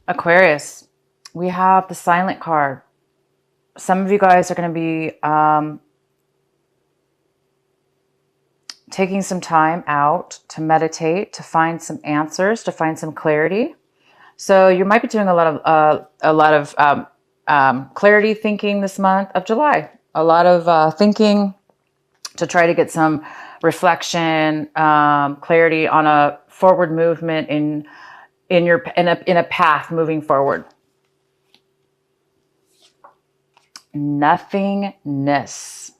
Aquarius, we have the silent card. Some of you guys are going to be taking some time out to meditate, to find some answers, to find some clarity. So you might be doing a lot of clarity thinking this month of July. A lot of thinking to try to get some reflection, clarity on a forward movement in a path moving forward. Nothingness.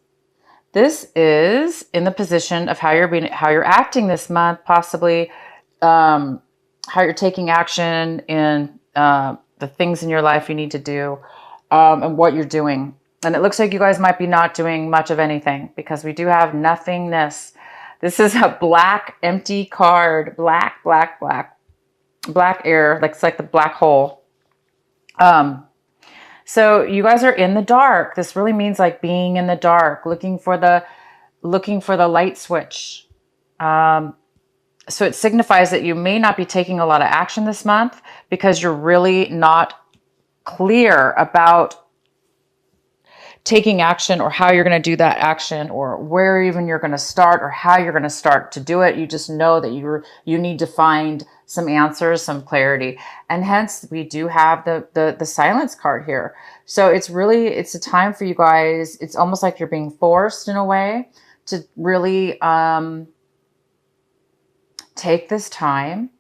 This is in the position of how you're acting this month, possibly how you're taking action in the things in your life you need to do, and what you're doing. And it looks like you guys might be not doing much of anything because we do have nothingness. This is a black, empty card. Black, black, black. Black air, like it's like the black hole. So you guys are in the dark. This really means like being in the dark, looking for the light switch. So it signifies that you may not be taking a lot of action this month because you're really not clear about taking action or how you're going to do that action or where even you're going to start or how you're going to start to do it. You just know that you need to find some answers, some clarity. And hence we do have the silence card here. So it's a time for you guys. It's almost like you're being forced in a way to really take this time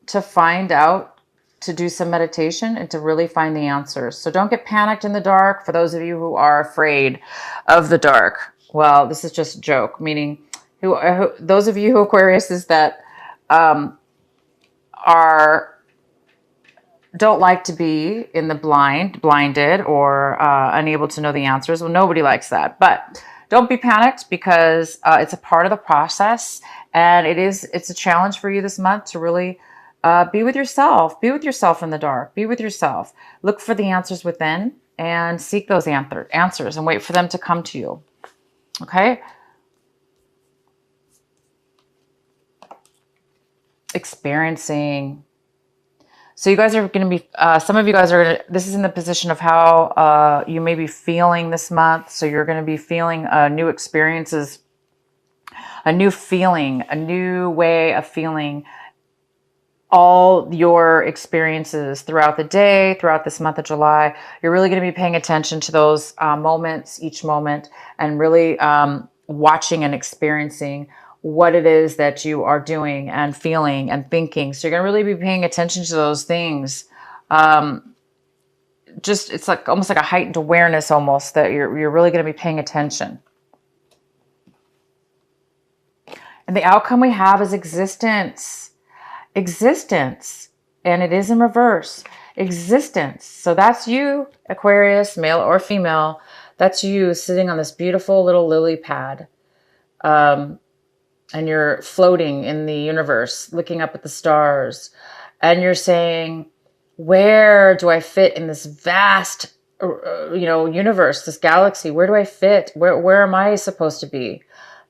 to find out, to do some meditation and to really find the answers. So don't get panicked in the dark. For those of you who are afraid of the dark, well, this is just a joke, meaning those of you who Aquarius is that don't like to be in the blinded or unable to know the answers. Well, nobody likes that, but don't be panicked because it's a part of the process, and it's a challenge for you this month to really be with yourself. Be with yourself in the dark. Be with yourself. Look for the answers within and seek those answers and wait for them to come to you. Okay? Experiencing. So you guys are going to be, some of you guys are going to, this is in the position of how you may be feeling this month. So you're going to be feeling new experiences, a new feeling, a new way of feeling all your experiences throughout the day, throughout this month of July. You're really going to be paying attention to those moments, each moment, and really watching and experiencing what it is that you are doing and feeling and thinking. So you're going to really be paying attention to those things. It's like almost like a heightened awareness almost that you're really going to be paying attention. And the outcome we have is existence. Existence, and it is in reverse. Existence. So that's you, Aquarius, male or female. That's you sitting on this beautiful little lily pad, and you're floating in the universe, looking up at the stars, and you're saying, "Where do I fit in this vast, universe, this galaxy? Where do I fit? Where am I supposed to be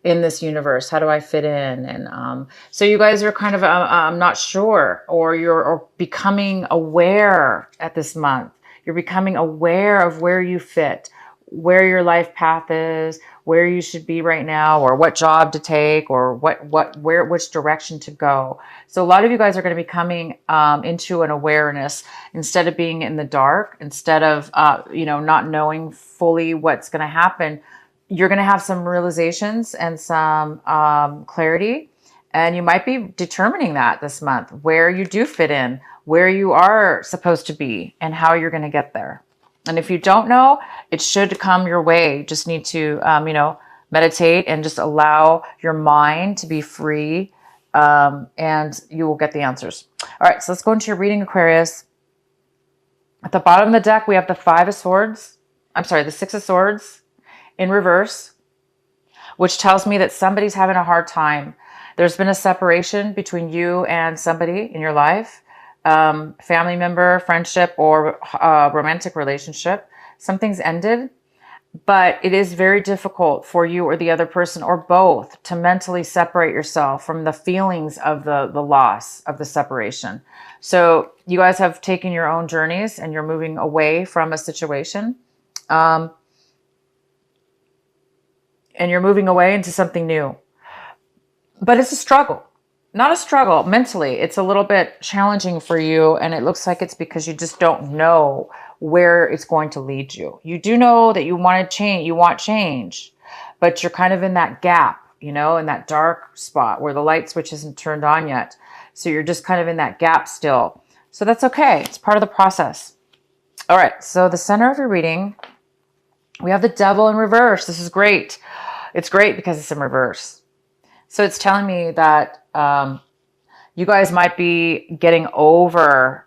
in this universe? How do I fit in?" And so you guys are kind of not sure, or you're becoming aware at this month. You're becoming aware of where you fit, where your life path is, where you should be right now, or what job to take, or which direction to go. So a lot of you guys are going to be coming into an awareness instead of being in the dark, instead of not knowing fully what's going to happen. You're going to have some realizations and some clarity, and you might be determining that this month, where you do fit in, where you are supposed to be, and how you're going to get there. And if you don't know, it should come your way. You just need to, meditate and just allow your mind to be free, and you will get the answers. All right, so let's go into your reading, Aquarius. At the bottom of the deck, we have the the Six of Swords in reverse, which tells me that somebody's having a hard time. There's been a separation between you and somebody in your life, family member, friendship, or romantic relationship. Something's ended, But it is very difficult for you or the other person or both to mentally separate yourself from the feelings of the loss of the separation. So you guys have taken your own journeys and you're moving away from a situation. Um, and you're moving away into something new. But it's a struggle. Not a struggle mentally. It's a little bit challenging for you. And it looks like it's because you just don't know where it's going to lead you. You do know that you want to change, you want change, but you're kind of in that gap, you know, in that dark spot where the light switch isn't turned on yet. So you're just kind of in that gap still. So that's okay. It's part of the process. All right. So the center of your reading, we have the devil in reverse. This is great. It's great because it's in reverse. So it's telling me that you guys might be getting over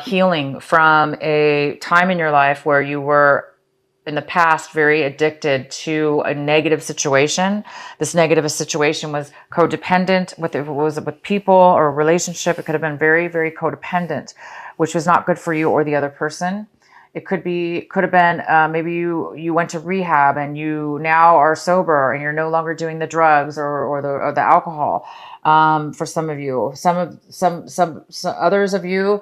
healing from a time in your life where you were in the past very addicted to a negative situation. This negative situation was codependent, whether it was with people or a relationship. It could have been very, very codependent, which was not good for you or the other person. It could have been maybe you went to rehab and you now are sober and you're no longer doing the drugs or the alcohol. For some of you, some others of you,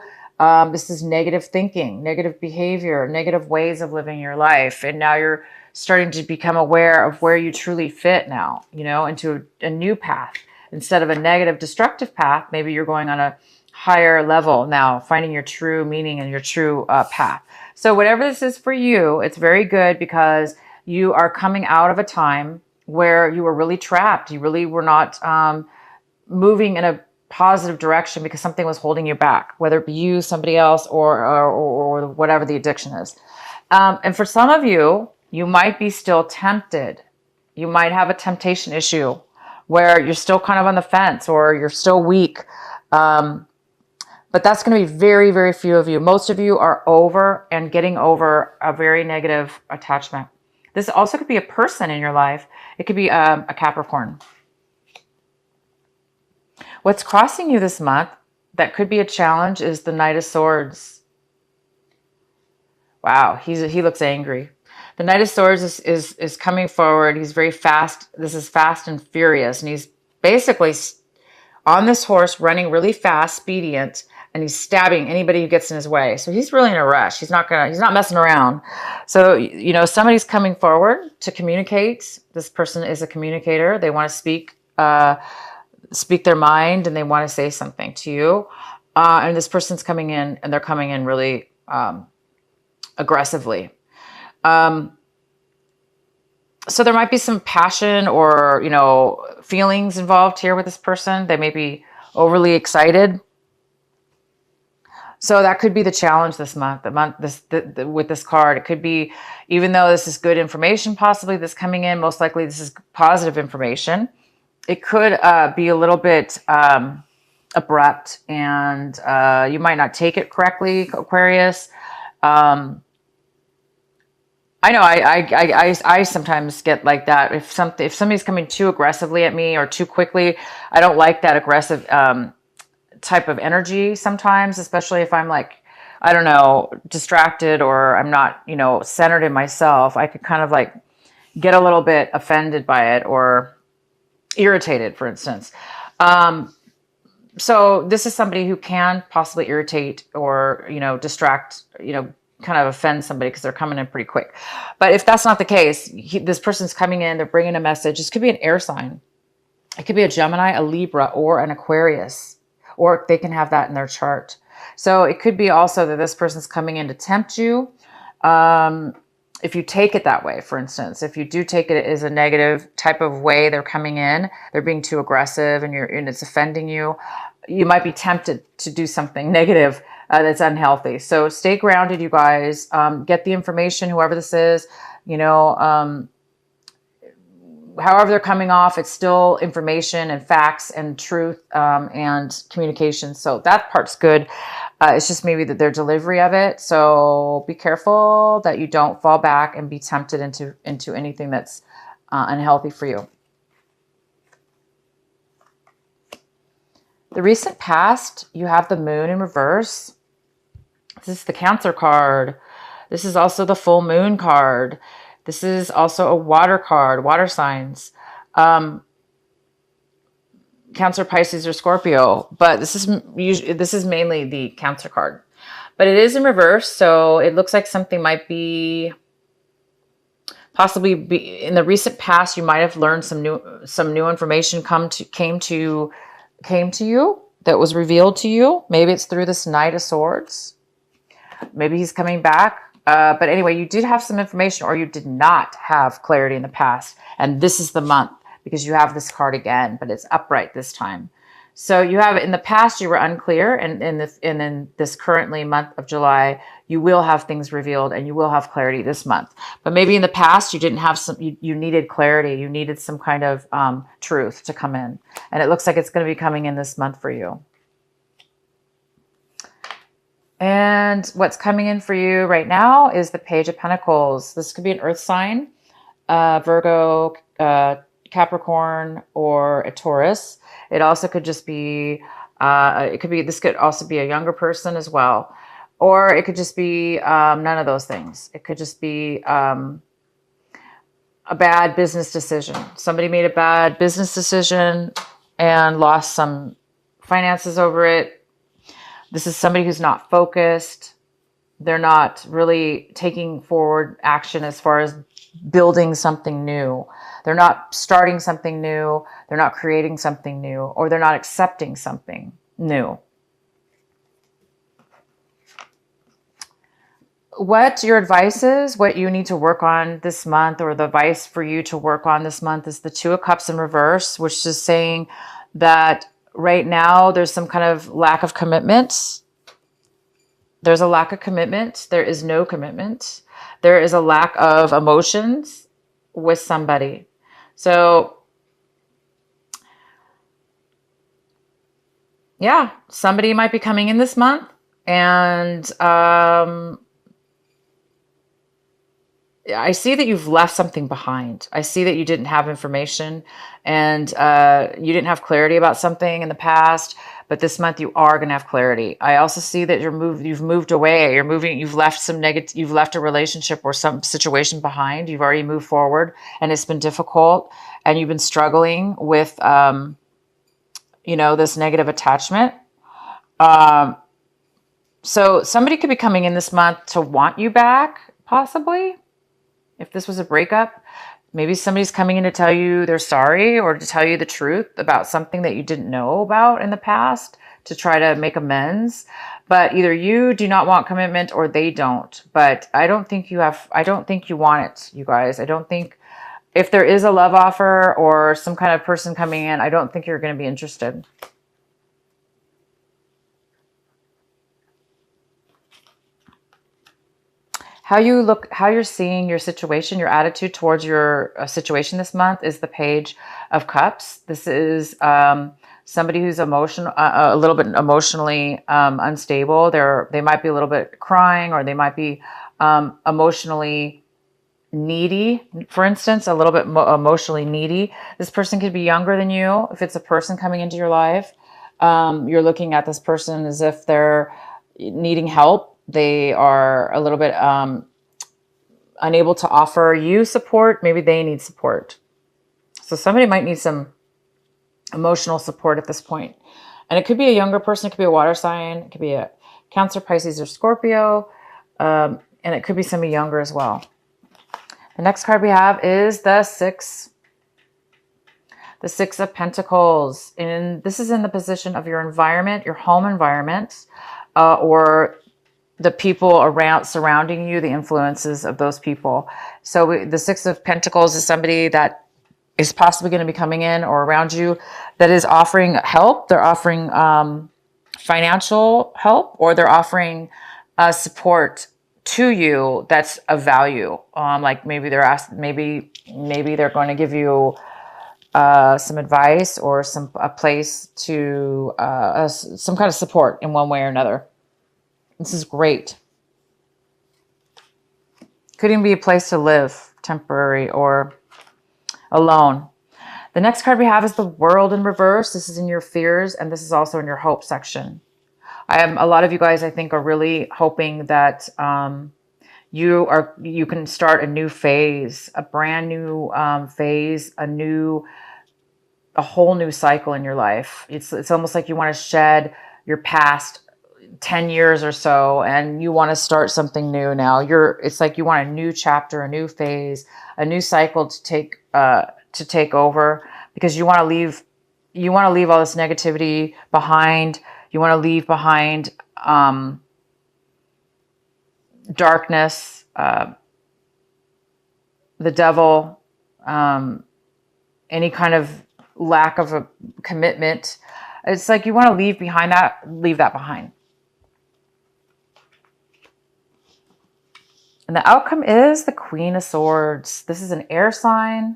this is negative thinking, negative behavior, negative ways of living your life, and now you're starting to become aware of where you truly fit now. You know, into a new path instead of a negative, destructive path. Maybe you're going on a higher level now, finding your true meaning and your true path. So whatever this is for you, it's very good because you are coming out of a time where you were really trapped. You really were not moving in a positive direction because something was holding you back, whether it be you, somebody else, or whatever the addiction is. And for some of you, you might be still tempted. You might have a temptation issue where you're still kind of on the fence or you're still weak. But that's going to be very, very few of you. Most of you are over and getting over a very negative attachment. This also could be a person in your life. It could be a Capricorn. What's crossing you this month that could be a challenge is the Knight of Swords. Wow, he looks angry. The Knight of Swords is coming forward. He's very fast. This is fast and furious. And he's basically on this horse running really fast, expedient, and he's stabbing anybody who gets in his way. So he's really in a rush. He's not messing around. So, you know, somebody's coming forward to communicate. This person is a communicator. They want to speak their mind and they want to say something to you. And this person's coming in and they're coming in really aggressively. So there might be some passion or, you know, feelings involved here with this person. They may be overly excited. So that could be the challenge this month. With this card, it could be, even though this is good information, possibly that's coming in, most likely this is positive information. It could be a little bit abrupt, and you might not take it correctly, Aquarius. I know I sometimes get like that. If somebody's coming too aggressively at me or too quickly, I don't like that aggressive type of energy sometimes, especially if I'm like, I don't know, distracted or I'm not, you know, centered in myself. I could kind of like get a little bit offended by it or irritated, for instance. So this is somebody who can possibly irritate or, you know, distract, you know, kind of offend somebody because they're coming in pretty quick. But if that's not the case, this person's coming in, they're bringing a message. This could be an air sign. It could be a Gemini, a Libra, or an Aquarius, or they can have that in their chart. So it could be also that this person's coming in to tempt you. If you take it that way, for instance, if you do take it as a negative type of way, they're coming in, they're being too aggressive and it's offending you, you might be tempted to do something negative that's unhealthy. So stay grounded, you guys. Get the information, whoever this is, you know, however they're coming off, it's still information and facts and truth and communication. So that part's good. It's just maybe that their delivery of it. So be careful that you don't fall back and be tempted into anything that's unhealthy for you. The recent past, you have the Moon in reverse. This is the Cancer card. This is also the full moon card. This is also a water card, water signs. Cancer, Pisces, or Scorpio, but this is mainly the Cancer card. But it is in reverse, so it looks like something might be possibly be in the recent past. You might have learned some new information came to you that was revealed to you. Maybe it's through this Knight of Swords. Maybe he's coming back. But anyway, you did have some information, or you did not have clarity in the past, and this is the month, because you have this card again, but it's upright this time. So you have, in the past, you were unclear, and in this currently month of July, you will have things revealed and you will have clarity this month. But maybe in the past, you didn't have you needed clarity. You needed some kind of truth to come in. And it looks like it's going to be coming in this month for you. And what's coming in for you right now is the Page of Pentacles. This could be an earth sign, Virgo, Capricorn, or a Taurus. It also could just be, this could also be a younger person as well. Or it could just be none of those things. It could just be a bad business decision. Somebody made a bad business decision and lost some finances over it. This is somebody who's not focused. They're not really taking forward action as far as building something new. They're not starting something new. They're not creating something new, or they're not accepting something new. What your advice is, what you need to work on this month, or the advice for you to work on this month, is the Two of Cups in reverse, which is saying that right now there's some kind of lack of commitment. There's a lack of commitment. There is no commitment. There is a lack of emotions with somebody. So, yeah, somebody might be coming in this month, and I see that you've left something behind. I see that you didn't have information, and you didn't have clarity about something in the past, but this month you are going to have clarity. I also see that you've moved away. You've left you've left a relationship or some situation behind. You've already moved forward, and it's been difficult, and you've been struggling with, this negative attachment. So somebody could be coming in this month to want you back, possibly. If this was a breakup, maybe somebody's coming in to tell you they're sorry, or to tell you the truth about something that you didn't know about in the past, to try to make amends. But either you do not want commitment, or they don't. But I don't think you want it, you guys. I don't think, if there is a love offer or some kind of person coming in, I don't think you're going to be interested. How you're seeing your situation, your attitude towards your situation this month is the Page of Cups. This is somebody who's a little bit emotionally unstable. They might be a little bit crying, or they might be emotionally needy, for instance, a little bit emotionally needy. This person could be younger than you. If it's a person coming into your life, you're looking at this person as if they're needing help. They are a little bit unable to offer you support. Maybe they need support. So somebody might need some emotional support at this point. And it could be a younger person. It could be a water sign. It could be a Cancer, Pisces, or Scorpio. And it could be somebody younger as well. The next card we have is the Six of Pentacles. And this is in the position of your environment, your home environment, or the people surrounding you, the influences of those people. So the Six of Pentacles is somebody that is possibly going to be coming in or around you that is offering help. They're offering financial help, or they're offering support to you that's of value. Like maybe maybe they're going to give you some advice, or a place to some kind of support in one way or another. This is great. Could even be a place to live, temporary or alone. The next card we have is the World in reverse. This is in your fears, and this is also in your hope section. A lot of you guys, I think, are really hoping that you can start a new phase, a brand new phase, a whole new cycle in your life. It's almost like you want to shed your past 10 years or so, and you want to start something new now. It's like you want a new chapter, a new phase, a new cycle to take over, because you want to leave all this negativity behind. You want to leave behind darkness, the devil, any kind of lack of a commitment. It's like you want to leave that behind. And the outcome is the Queen of Swords. This is an air sign.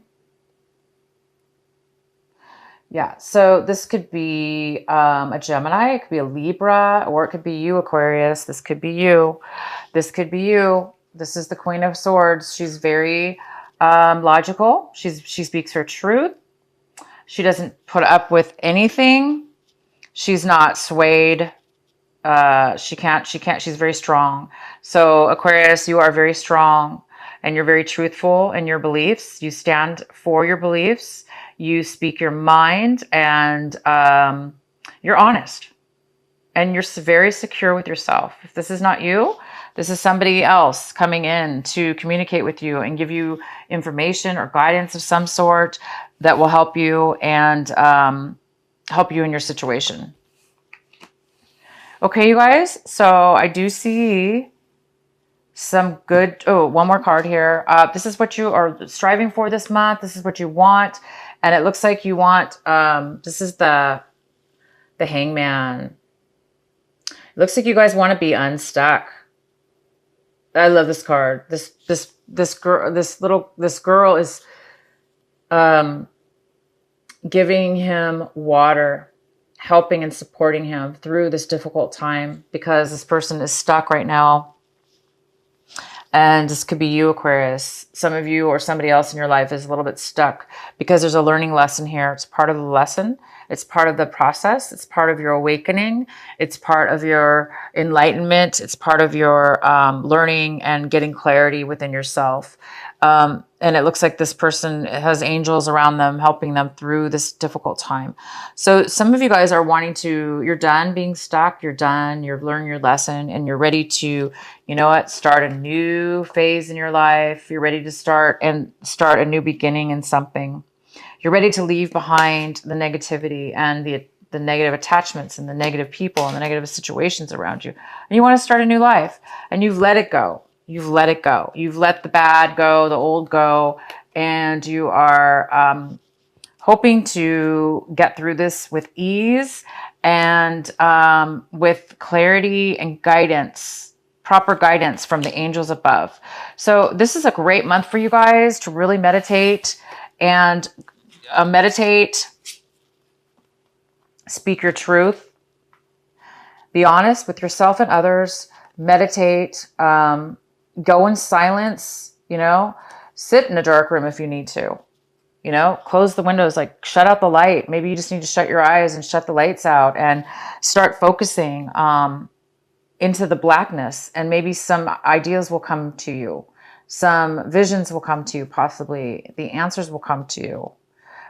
Yeah, so this could be a Gemini, it could be a Libra, or it could be you, Aquarius. This could be you. This could be you. This is the Queen of Swords. She's very logical. She speaks her truth. She doesn't put up with anything. She's not swayed. She can't, she's very strong. So Aquarius, you are very strong, and you're very truthful in your beliefs. You stand for your beliefs. You speak your mind, and you're honest, and you're very secure with yourself. If this is not you, this is somebody else coming in to communicate with you and give you information or guidance of some sort that will help you and help you in your situation. Okay, you guys, so I do see some good, one more card here. This is what you are striving for this month. This is what you want. And it looks like you want, this is the Hangman. It looks like you guys want to be unstuck. I love this card. This girl is giving him water, helping and supporting him through this difficult time, because this person is stuck right now. And this could be you, Aquarius. Some of you or somebody else in your life is a little bit stuck because there's a learning lesson here. It's part of the lesson. It's part of the process. It's part of your awakening. It's part of your enlightenment. It's part of your learning and getting clarity within yourself. And it looks like this person has angels around them, helping them through this difficult time. So some of you guys are you're done being stuck. You're done. You've learned your lesson, and you're ready to, you know what, start a new phase in your life. You're ready to start a new beginning in something. You're ready to leave behind the negativity and the negative attachments and the negative people and the negative situations around you. And you want to start a new life, and you've let it go. You've let it go. You've let the bad go, the old go, and you are hoping to get through this with ease and with clarity and guidance, proper guidance from the angels above. So this is a great month for you guys to really meditate and speak your truth, be honest with yourself and others, meditate, go in silence, sit in a dark room if you need to, close the windows, like shut out the light. Maybe you just need to shut your eyes and shut the lights out and start focusing into the blackness, and maybe some ideas will come to you. Some visions will come to you, possibly. The answers will come to you.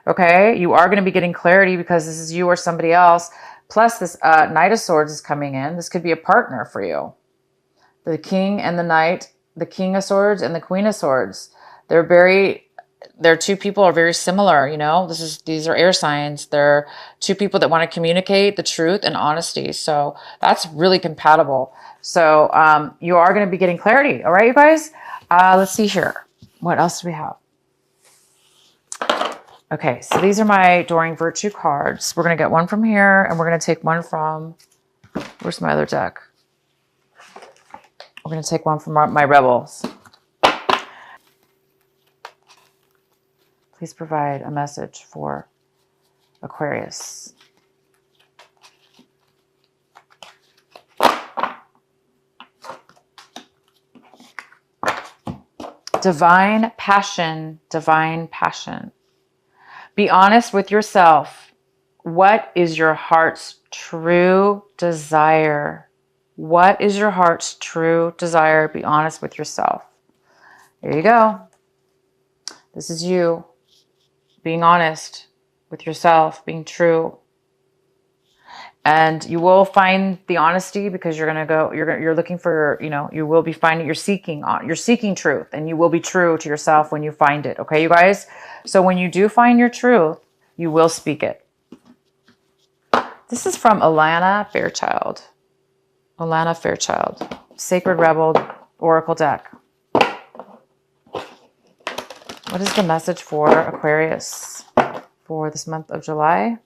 Okay? You are going to be getting clarity because this is you or somebody else. Plus this Knight of Swords is coming in. This could be a partner for you. The King and the Knight, the King of Swords and the Queen of Swords. They're two people are very similar, These are air signs. They're two people that want to communicate the truth and honesty. So that's really compatible. So you are going to be getting clarity. All right, you guys? Let's see here. What else do we have? Okay, so these are my Adoring Virtue cards. We're going to get one from here, and we're going to take one from, where's my other deck? We're going to take one from my Rebels. Please provide a message for Aquarius. Divine passion, divine passion. Be honest with yourself. What is your heart's true desire? What is your heart's true desire? Be honest with yourself. There you go. This is you being honest with yourself, being true. And you will find the honesty because you're going to go, you're looking for, you will be finding, you're seeking truth, and you will be true to yourself when you find it. Okay, you guys? So when you do find your truth, you will speak it. This is from Alana Fairchild. Alana Fairchild, Sacred Rebel Oracle deck. What is the message for Aquarius for this month of July?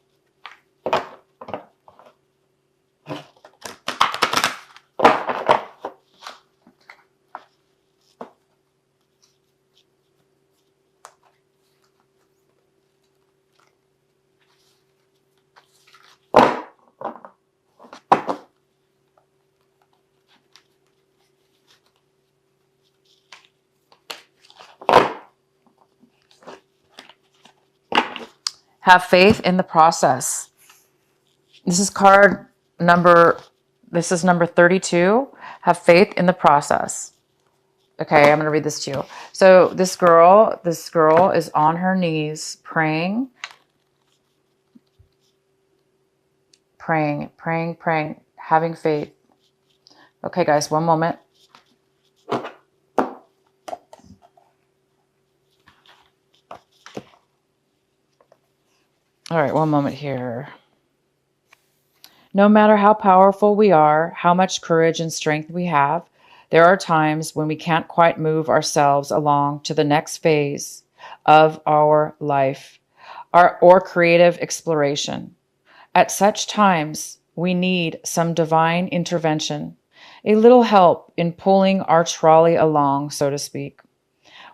Have faith in the process. This is number 32. Have faith in the process. Okay, I'm going to read this to you. So this girl is on her knees praying, having faith. Okay, guys, one moment. All right, one moment here. No matter how powerful we are, how much courage and strength we have, there are times when we can't quite move ourselves along to the next phase of our life, or creative exploration. At such times, we need some divine intervention, a little help in pulling our trolley along, so to speak.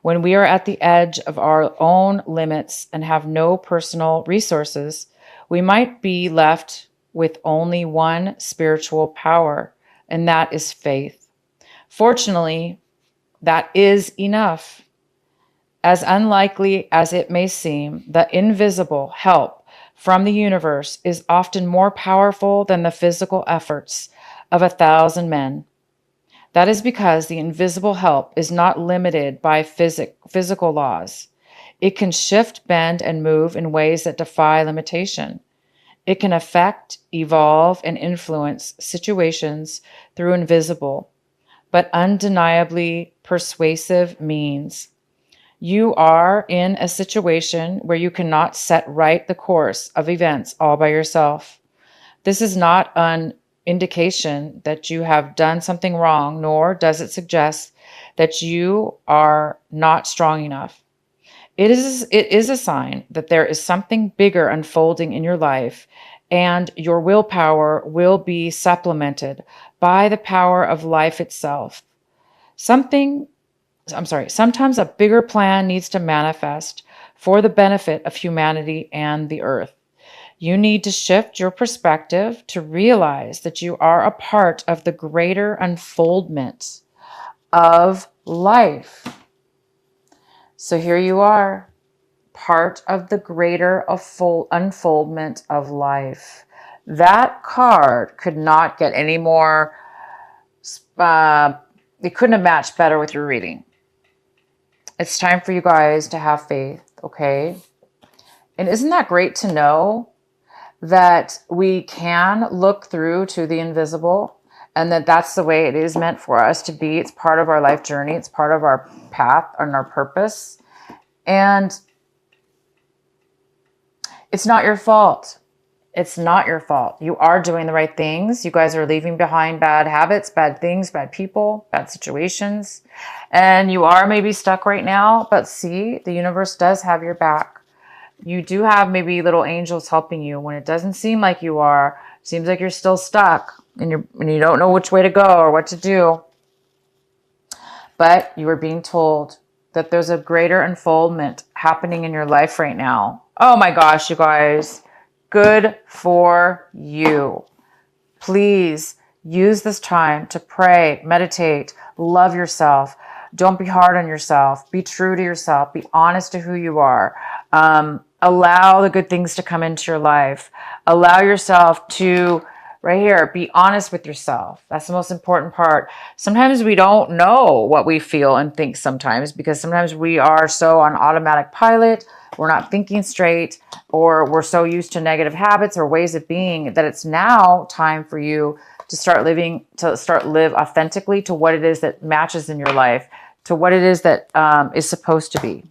When we are at the edge of our own limits and have no personal resources, we might be left with only one spiritual power, and that is faith. Fortunately, that is enough. As unlikely as it may seem, the invisible help from the universe is often more powerful than the physical efforts of 1,000 men. That is because the invisible help is not limited by physical laws. It can shift, bend, and move in ways that defy limitation. It can affect, evolve, and influence situations through invisible, but undeniably persuasive means. You are in a situation where you cannot set right the course of events all by yourself. This is not an indication that you have done something wrong, nor does it suggest that you are not strong enough. It is a sign that there is something bigger unfolding in your life, and your willpower will be supplemented by the power of life itself. Sometimes a bigger plan needs to manifest for the benefit of humanity and the earth. You need to shift your perspective to realize that you are a part of the greater unfoldment of life. So here you are, part of the greater unfoldment of life. That card could not get any more, it couldn't have matched better with your reading. It's time for you guys to have faith, okay? And isn't that great to know that we can look through to the invisible, and that's the way it is meant for us to be? It's part of our life journey. It's part of our path and our purpose. And it's not your fault. It's not your fault. You are doing the right things. You guys are leaving behind bad habits, bad things, bad people, bad situations. And you are maybe stuck right now, but see, the universe does have your back. You do have maybe little angels helping you when it doesn't seem like you are. It seems like you're still stuck and you don't know which way to go or what to do. But you are being told that there's a greater unfoldment happening in your life right now. Oh my gosh, you guys. Good for you. Please use this time to pray, meditate, love yourself. Don't be hard on yourself. Be true to yourself. Be honest to who you are. Allow the good things to come into your life. Allow yourself to right here, be honest with yourself. That's the most important part. Sometimes we don't know what we feel and think sometimes, because sometimes we are so on automatic pilot, we're not thinking straight, or we're so used to negative habits or ways of being that it's now time for you to start living, to start live authentically to what it is that matches in your life, to what it is that is supposed to be.